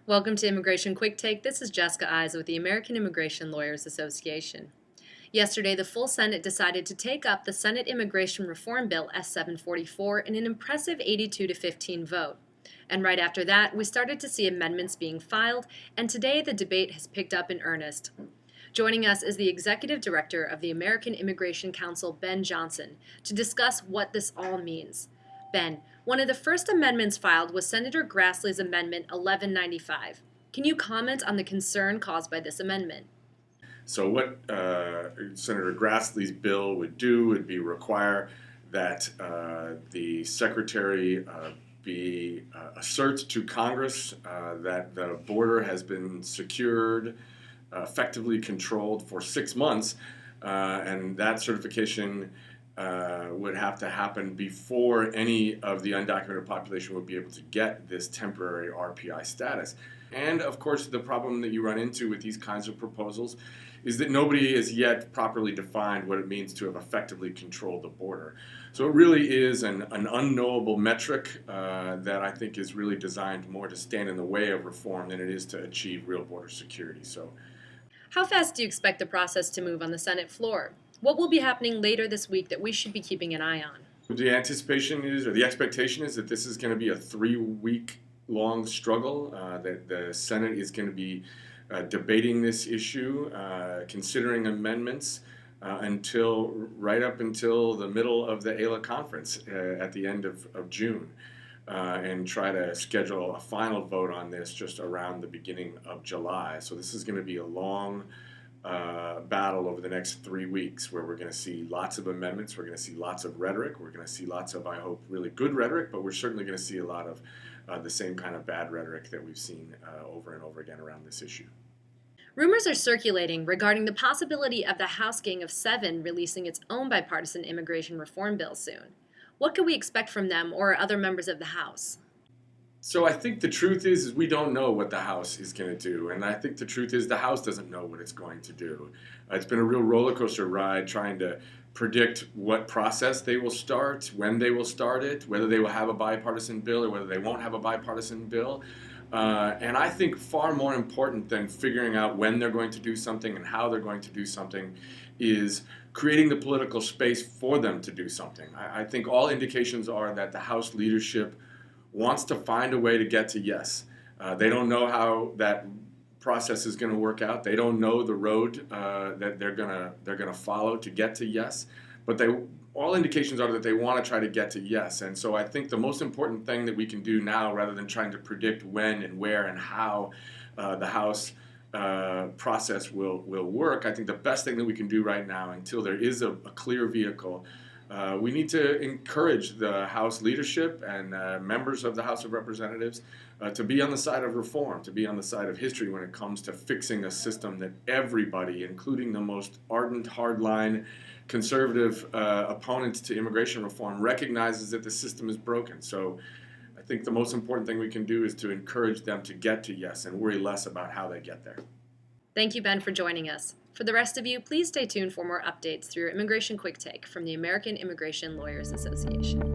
Welcome to Immigration Quicktake. This is Jessica Eyes with the American Immigration Lawyers Association. Yesterday, the full Senate decided to take up the Senate Immigration Reform Bill S.744 in an impressive 82-15 vote. And right after that, we started to see amendments being filed, and today the debate has picked up in earnest. Joining us is the Executive Director of the American Immigration Council, Ben Johnson, to discuss what this all means. Ben, one of the first amendments filed was Senator Grassley's Amendment 1195. Can you comment on the concern caused by this amendment? So what Senator Grassley's bill would do would be require that the Secretary assert to Congress that the border has been secured, effectively controlled for 6 months, and that certification would have to happen before any of the undocumented population would be able to get this temporary RPI status. And of course, the problem that you run into with these kinds of proposals is that nobody has yet properly defined what it means to have effectively controlled the border. So it really is an unknowable metric that I think is really designed more to stand in the way of reform than it is to achieve real border security. So, how fast do you expect the process to move on the Senate floor? What will be happening later this week that we should be keeping an eye on? The anticipation is, or the expectation is, that this is going to be a 3-week long struggle, that the Senate is going to be debating this issue, considering amendments right up until the middle of the AILA conference at the end of June, and try to schedule a final vote on this just around the beginning of July. So this is going to be a long battle over the next 3 weeks, where we're going to see lots of amendments, we're going to see lots of rhetoric, we're going to see lots of, I hope, really good rhetoric, but we're certainly going to see a lot of the same kind of bad rhetoric that we've seen over and over again around this issue. Rumors are circulating regarding the possibility of the House Gang of Seven releasing its own bipartisan immigration reform bill soon. What can we expect from them or other members of the House? So I think the truth is we don't know what the House is going to do, and I think the truth is the House doesn't know what it's going to do. It's been a real roller coaster ride trying to predict what process they will start, when they will start it, whether they will have a bipartisan bill or whether they won't have a bipartisan bill. And I think far more important than figuring out when they're going to do something and how they're going to do something is creating the political space for them to do something. I think all indications are that the House leadership wants to find a way to get to yes. They don't know how that process is going to work out. They don't know the road that they're gonna follow to get to yes. But all indications are that they want to try to get to yes. And so I think the most important thing that we can do now, rather than trying to predict when and where and how the House process will work, I think the best thing that we can do right now, until there is a clear vehicle, we need to encourage the House leadership and members of the House of Representatives to be on the side of reform, to be on the side of history when it comes to fixing a system that everybody, including the most ardent, hardline, conservative opponents to immigration reform, recognizes that the system is broken. So I think the most important thing we can do is to encourage them to get to yes and worry less about how they get there. Thank you, Ben, for joining us. For the rest of you, please stay tuned for more updates through Immigration Quicktake from the American Immigration Lawyers Association.